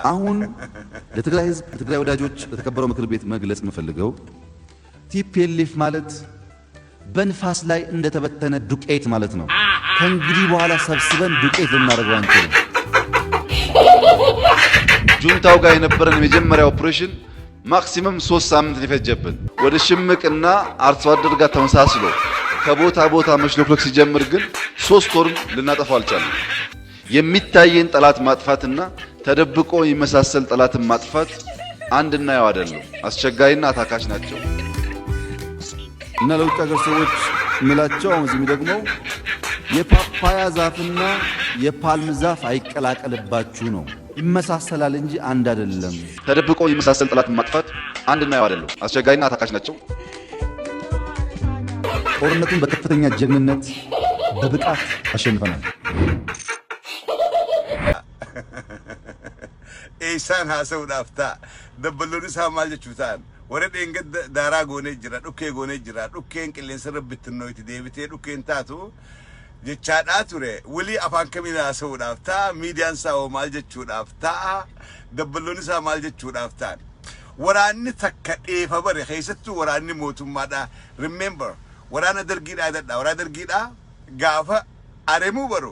አሁን ለትግራይ ህዝብ ለትግራይ ወዳጆች ለተከበረው ምክር ቤት መግለጽ የምፈልገው ቲፒኤልኤፍ ማለት በንፋስ ላይ እንደተበተነ ዱቄት ማለት ነው። ከእንግዲህ በኋላ ሰብስበን ዱቄት ልናደርገው አንችልም። ጁንታው ጋር የነበረን የመጀመሪያ ኦፕሬሽን ማክሲመም 3 ሳምንት ሊፈጀብን ወደ ሽምቅና አርሶ አደር ጋር ተመሳስሎ ከቦታ ቦታ መሽሎክሎክ ሲጀምር ግን 3 ወር ልናጠፋው አልቻለም። የሚታየን ጠላት ማጥፋትና ተደብቆ የሚመሳሰል ጠላትን ማጥፋት አንድና ያው አይደለም። አስቸጋሪና አታካሽ ናቸው እና ለውጭ ሀገር ሰዎች ምላቸው አሁን እዚህ ደግሞ የፓፓያ ዛፍና የፓልም ዛፍ አይቀላቀልባችሁ ነው። ይመሳሰላል እንጂ አንድ አይደለም። ተደብቆ የሚመሳሰል ጠላትን ማጥፋት አንድና ያው አይደለም። አስቸጋሪና አታካሽ ናቸው። ጦርነቱን በከፍተኛ ጀግንነት በብቃት አሸንፈናል። ኢሳን ሀሰው ዳፍታ ደበሎኒ ሳማል ጀቹታን ወረዴን ገድ ዳራ ጎኔ ጅራ ዱኬ ጎኔ ጅራ ዱኬን ቅሌን ሰረብት ነው ዴቪቴ ዱኬን ታቱ ጀቻዳ ቱሬ ውሊ አፋን ከሚና ሀሰው ዳፍታ ሚዲያን ሳው ማል ጀቹ ዳፍታ ደበሎኒ ሳማል ጀቹ ዳፍታን ወራኒ ተከዴ ፈበረ ኸይሰቱ ወራኒ ሞቱማዳ ሪሜምበር ወራና ደርጊዳ አይደዳ ወራ ደርጊዳ ጋፋ አሬሙ በሩ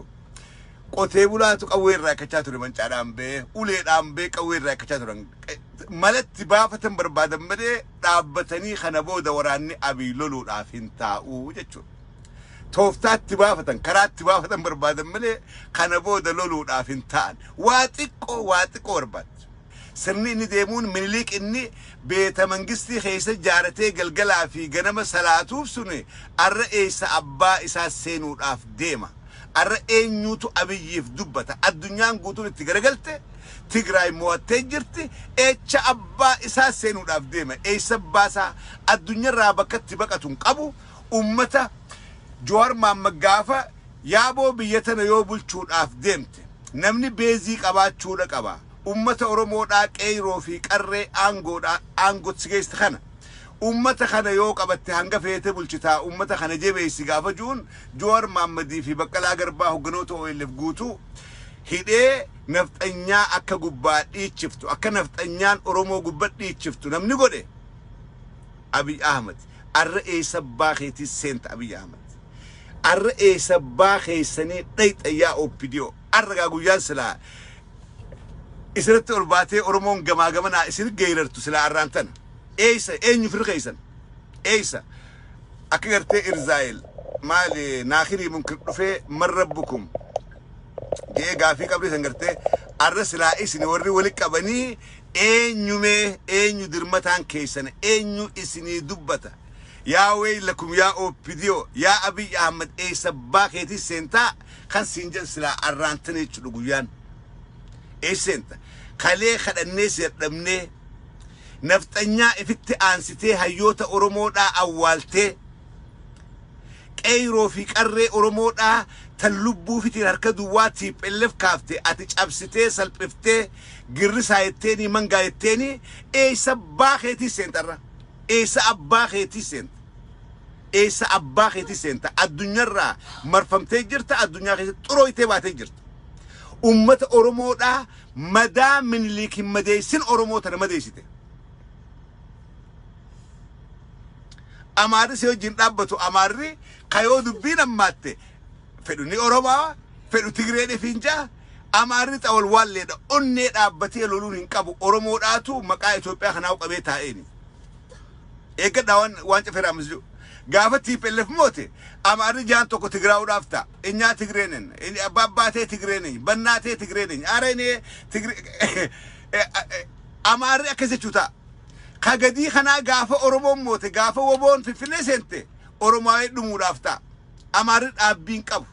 ቆቴ ቡላቱ ቀዌራ ከቻቱ መንጫዳምቤ ኡሌዳምቤ ቀዌራ ከቻቱ ማለት ባፈተን በርባደምበዴ ዳበተኒ ኸነቦ ደወራኒ አቢሎሉ ዳፊንታኡ ጀቹ ቶፍታት ባፈተን ከራት ባፈተን በርባደምበዴ ኸነቦ ደሎሉ ዳፊንታን ዋጥቆ ወርባት ስርኒ ደሙን ምንሊክ እኒ ቤተ መንግስቲ ኸይሰ ጃረቴ ገልገላፊ ገነመ ሰላቱ ሱኒ አረኤሳ አባ ኢሳሴኑ ዳፍ ዴማ አረኤኙቱ አብይፍ ዱበታ አዱኛን ጉቱን ትገረገልተ ትግራይ ሞተይ ጅርቲ ኤቻ አባ ኢሳሴኑ ዳፍ ዴማ ኤሰባሳ አዱኛ ራበከት በቀቱን ቀቡ ኡመታ ጆር ማመጋፋ ያቦ ብየተነ ዮቡልቹ ዳፍ ዴምተ ነምኒ ቤዚ ቀባቹ ደቀባ ኡመተ ኦሮሞዳ ቀይሮ ፊ ቀሬ አንጎዳ አንጎት ሲገስት ኸና ኡመተ ኸነ ዮ ቀበተ አንገፈተ ቡልችታ ኡመተ ኸነ ጀበይ ሲጋፈጁን ጆር ማመዲ ፊ በቀላ ገርባ ሁግኖቶ ወይልፍ ጉቱ ሂዴ ነፍጠኛ አከ ጉባ ዲችፍቱ አከ ነፍጠኛን ኦሮሞ ጉበት ዲችፍቱ ነምኒ ጎዴ አብይ አህመድ አርኤ ሰባኺቲ ሴንት አብይ አህመድ አርኤ ሰባኺሰኒ ዳይጠያ ኦፒዲዮ አረጋ ጉያን ስላ إسرت أربعة أرمون جماعة إسرت جيرت سلا أرانتن إيسا يفرق إيسن إيسا أكيرت إرزايل مالي ناخري ممكن في مربكم جي قافي قبل سنجرت أرسلا إسني وري ولك أبني إنيو درمتان كيسن إنيو إسني دبتا يا ويلكم يا أو فيديو يا أبي أحمد إيسا باكيتي سنتا خان سنجل سلا أرانتن يشلوجيان إيسنتا خلي خد الناس يردمني نفتنيا إفتي أنستي هيوتا أورمودا أولتي كيرو في كرة أورمودا تلبو في تركض واتي بلف كافتي أتيج أبستي سلبفتي جرسايتني منجايتني إيه سباخيتي سنترا إيه سباخيتي سنت إيه سباخيتي سنت الدنيا را مرفمتي جرت الدنيا خير ترويتي باتي جرت أمة أورمودا مدى من ليك مديسين أورمودا مديسيته أماري سيو جندابتو أماري كيو دبينا ماتي فدوني أوروما فدو تغريني فينجا أماري تاول والد أني دابتي لولون هنكابو أورمودا تو مكا إثيوبيا خناو قبيتا إني إيكا داوان وانجا فرامزجو غافتي بلف موتي أماري جان توكو تغراو دافتا إنيا تغرينين إني باباتي تغرينين بناتي تغرينين أريني أماري أكسي چوتا خاقدي خنا غافة أورومون موتي غافة وبون في فنسنتي أوروماي دمو دافتا أماري أبين قبو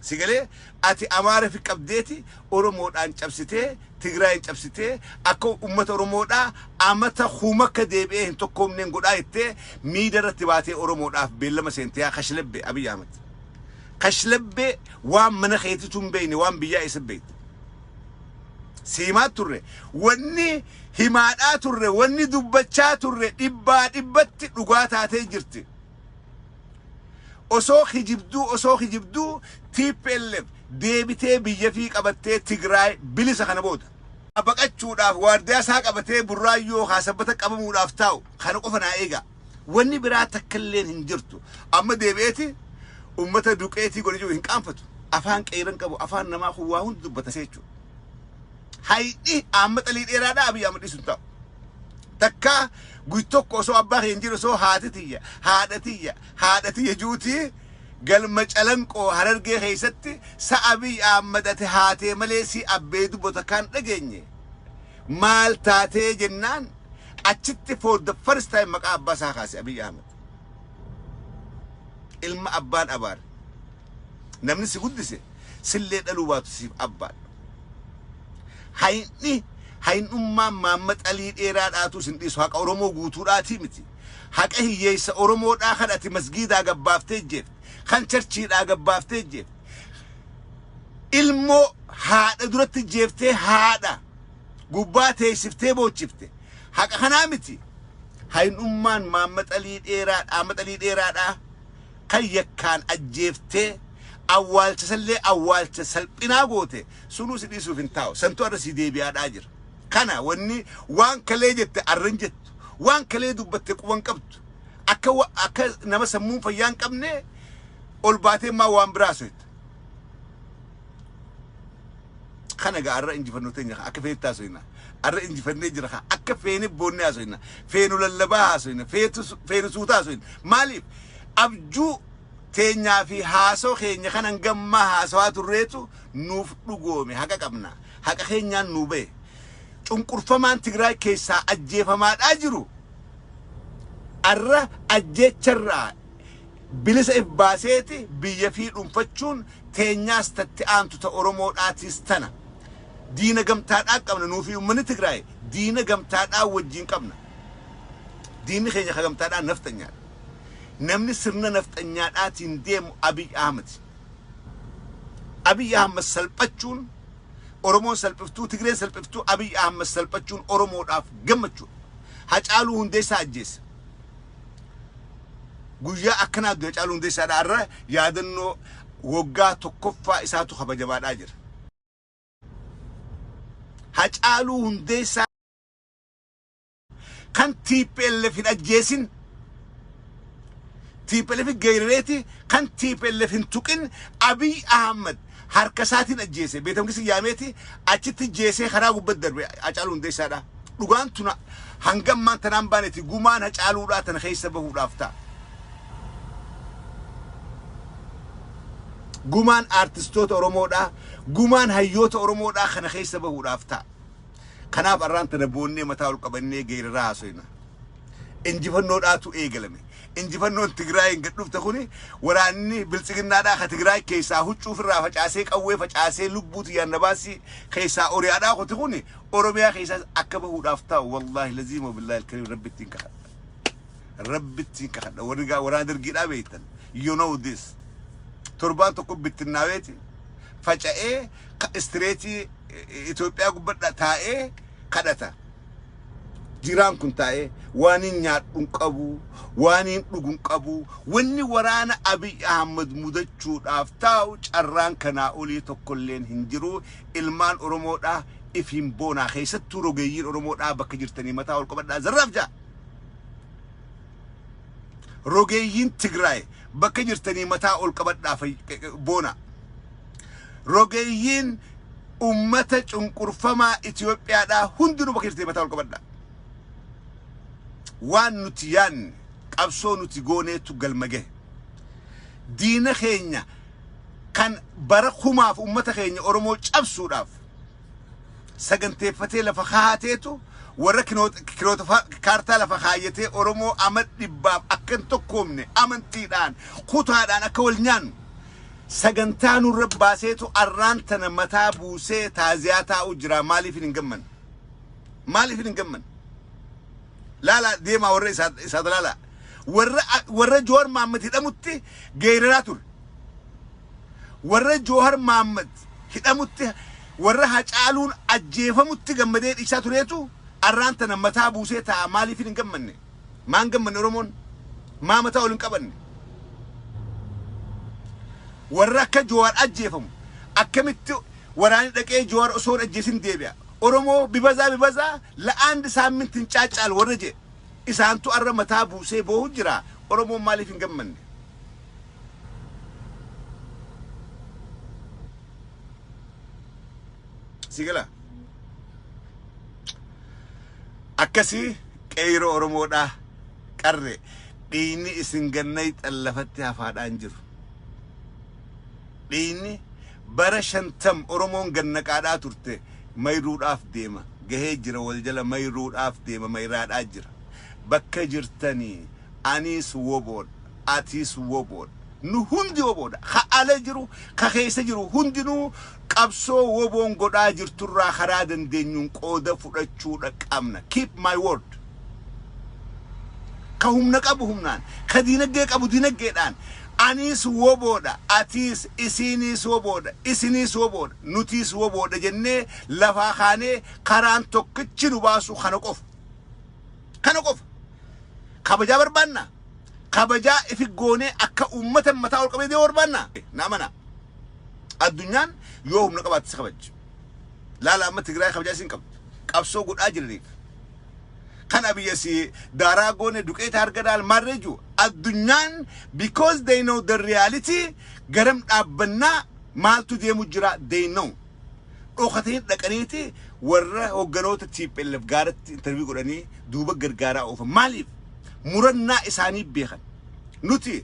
سيقلي أتي أماري في قبديتي أورومون أن چبسيتي تغراين چبسيتي أكو أمة أورومون أمتا خومك ديبئه انتو كوم ننقود آيتي ميدر رتباتي أورومون أف بيلا مسينتيا خشلبي أبي عمد خشلبي وام من خيتي تنبيني وام بيائي سبيت سيمات تره واني همادات تره واني دبتشات تره إبات لغاتاتي جرتي أسوخي جبدو تيب اللب ديبتي بيجفيك أبتي تغراي بلي سخنا بود baqachuudhaaf waardiyaa isaa qabatee burraayyoo haasabbata qabamuudhaaf taa'u kana qofa naa eega wanni biraa takkalleen hin jirtu amma deebi'eeti ummata duqeetii godhachuu hin qaanfatu afaan qeeran qabu afaan namaa kun waa hundi dubbata jechuudha haydi amma xalii dheeraadhaa Abiy Ahmed sun ta'u takka guyyitokko osoo abbaa hin jiru osoo haadhatiyya juutii galma calanqoo Harargee keessatti sa Abiy Ahmed ate haatee malee si abbee dubbata kan dhageenye maal taatee jennaan achitti for the first time maqaa abbaa isaa kaase Abiy Ahmed ilma abbaan abaar namni si guddise sillee dhaluu baatu siif abbaan haynummaan Maammed Alii dheeraadhaatu sin dhiisu haqa Oromoo guutuudhaatii miti haqa hiyyeessa Oromoodhaa kan ati masgiidaa gabbaaftee jeefte kan charchiidhaa gabbaaftee jeefte ilmoo haadha duratti jeeftee haadha gubbaa teessiftee boochifte haqa kanaa miti haynummaan Maammed Alii dheeraadhaa kan yakkaan ajjeeftee awwaalcha sallee awwaalcha salphinaa goote sunuu si dhiisuuf hin taa'u santu arra si deebi'aadhaa jira kana wanni waan kalee jette arran jettu waan kalee dubbatte quban qabdu akka nama sammuun fayyaan qabne ol baatee maa waan biraa soyta kana gaa arra injifannoo teenya akka feetaa soyna arra injifannee jira akka feene boonnee hasoyna feenu lallabaa hasoyna feenu suutaa hasoyna maaliif abjuu teenyaa fi haasoo keenya kanan gammaa haasawaa turreetu nuuf dhugoome haqa qabna haqa keenyaan nuu ba'e cunqurfamaan Tigraay keessaa ajjeefamaadhaa jiru arra ajjeecharraa bilisa if baaseeti biyya fi dhuunfachuun teenyaas tatti aantu ta Oromoodhaatis tana diina gamtaadhaa qabna nuufi uummanni Tigraay diina gamtaadhaa wajjin qabna diinni keenya ka gamtaadhaa naftanyaadha namni sirna naftanyaadhaatiin deemu Abiy Ahmed salphachuun Oromoon salphiftuu Tigreen salphiftuu Abiy Ahmed salphachuun Oromoodhaaf gammachuu Hacaaluu Hundeessaa ajjeese guyyaa akkanaa Hacaaluu Hundeessaadhaa irra yaadannoo waggaa tokkoffaa isaatu kabajamaadhaa jira Hacaaluu Hundeessaa kan TPLF hin ajjeesin TPLF geerreeti kan TPLF hin tuqin Abiy Ahmed harka isaatiin ajjeese beekamkisi yaameeti achitti jeesee karaa gubbat darbe Hacaaluu Hundeessaadha dhugaan tuna hangammaan tanaan baaneeti gumaan Hacaaluudhaa tana keessa bahuudhaaf ta'a gumaan artistoota Oromoodhaa gumaan hayyoota Oromoodhaa kana keessa bahuudhaaf ta'a kanaaf arraan tana boonnee mataa ol qabannee geerraa haasoyna injifannoodhaatu eegalame injifannoon Tigraay gadhufte kuni waraanni biltsiginnaadhaa ka Tigraay keessaa huccuuf irraa facaasee qawwee facaasee lubbuuti yannabaasi keessaa Oriyaadhaa kote kuni Oromiyaa keessaa akka bahuudhaaf taa'u wallahi laziima billahi alkarim rabbittiin kakadha waraan dargiidhaa beektan you know this torbaan tokko bittinnaaweeti faca'ee istireetii Itoophiyaa gubbadha taa'ee kadhata jiraan kun taa'ee waanin nyaadhuun qabu waanin dhugun qabu wanni waraana Abiy Ahmed mudachuudhaaf taa'u carraan kanaa olii tokkolleen hin jiru ilmaan Oromoodhaa ifin boonaa keessattuu rogeeyyiin Oromoodhaa bakka jirtanii mataa ol qabadhaa zarraaf jaa rogeeyyiin Tigraay bakka jirtanii mataa ol qabadhaa boona rogeeyyiin ummata cunqurfamaa Itoophiyaadhaa hundinuu bakka jirtanii mataa ol qabadhaa waan nuti yaanne qabsoo nuti gooneetu galmage diina keenya kan bara kumaaf ummata keenya Oromoo cabsuudhaaf saganteeffatee lafa kaateetu warra kiloota kaartaa lafa kaayatee Oromoo amad dhibbaaf akkan tokkoomne amantiidhaan kutaadhaan akka wal nyaannu sagantaa nurra baaseetu arraan tana mataa buusee taaziyaa taa'u jira maaliif hin gamman لا ديما ورا إساد لا ورا جوهر محمد هدمتي غيراتور ورا جوهر محمد هدمتي ورا هجالون أجيفه متي جمدين إساتوريتو أرانتنا متى بوسيتا مالي فين جمني ما نجمن رومون ما متى أولن كبني ورا كجوهر أجيفهم أكملت وراني دكي جوهر أصور أجيسين ديبيا Oromoo bibaza la'aand saamintin caacaal warra je isaantu arra mataa buusee boohu jira Oromoo maaliif hin gammanne sigala akkasi qeeyro Oromoodha qarre dhiini isin gannay xallafatti hafaadhaan jiru dhiini bara 50 Oromoon gannaqaadhaa turte mayruudhaaf deema gahee jira waljala mayruudhaaf deema mayraadhaa jira bakka jirtanii anis wobood atis wobood nu hundi woboodha kha'ala jiru khakeessa jiru hundinuu qabsoo woboon godhaa jirturraa karaa dandeenyuun qooda fudhachuudha qabna keep my word ka humna qabu humnaan ka diinagdee qabu diinagdeedhaan anis woboodha atis isinis woboodha isinis woboodha nutis woboodha jennee lafaa kaanee karaan tokkichi nu baasu kana qofa kabajaa barbaanna kabajaa ifi goonee akka ummata mataa ol qabee deemu barbaanna naamana addunyaan yoo humna qabaattis kabaj laala amma Tigraay kabajaa isin qabdu qabsoo godhaa jiraniif kan abiyasi daaraa goone duqeeta argadaal marreju addunyaan because they know the reality garam dhaabbannaa maaltu deemu jira they know dhokatanii dhaqaniiti warra hogganoota TPLF gaaratti interview godhanii duuba gargaaraa oofa maaliif murannaa isaanii beekan nuti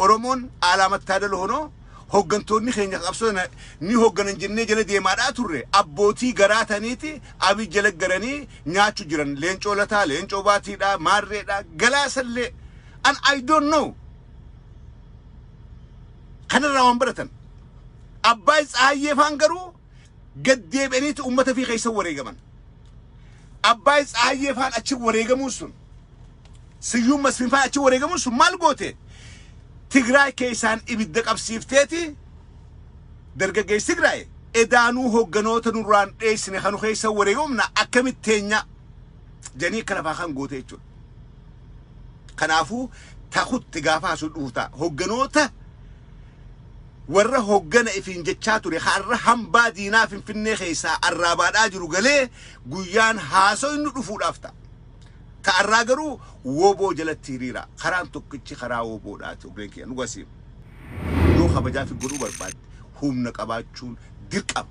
Oromoon alaamattaadal hono hoggantoonni keenya qabsoona ni hogganan jennee jala deemaadhaa turre abbootii garaataniiti abi jala garanii nyaachu jiran leencoo lataa leencoo baatiidha maarreedha galaasallee and I don't know kanarraa waan baratan abbaay Tsahaayyee faan garuu gaddeebaniiti ummata fi keessa wareegaman abbaay Tsahaayyee faan achi wareegamuun sun Siyyuum Masfiin faan achi wareegamuun sun maal goote Tigraay keessaan ibidda qabsiifteeti dargaggeessi Tigraay edaanuu hogganoota nurraan dheessine kanu keessa wareegamna akkamitteenya janii kana faan goote jechuudha kanaafuu takutti gaafa hasu dhuuta hogganoota warra hoggana ifiin jechaa ture har'a hambaa diinaa Finfinnee keessaa arraabaadhaa jiru galee guyyaan haasoo inni dhufuudhaaf ta'a كأرا قرو وبو جلت تيريرا خران توكتشي خرا وبو دات وبرينكي نوغاسيم نو خبجا في قلوب الباد هم نقاباتشون ديركب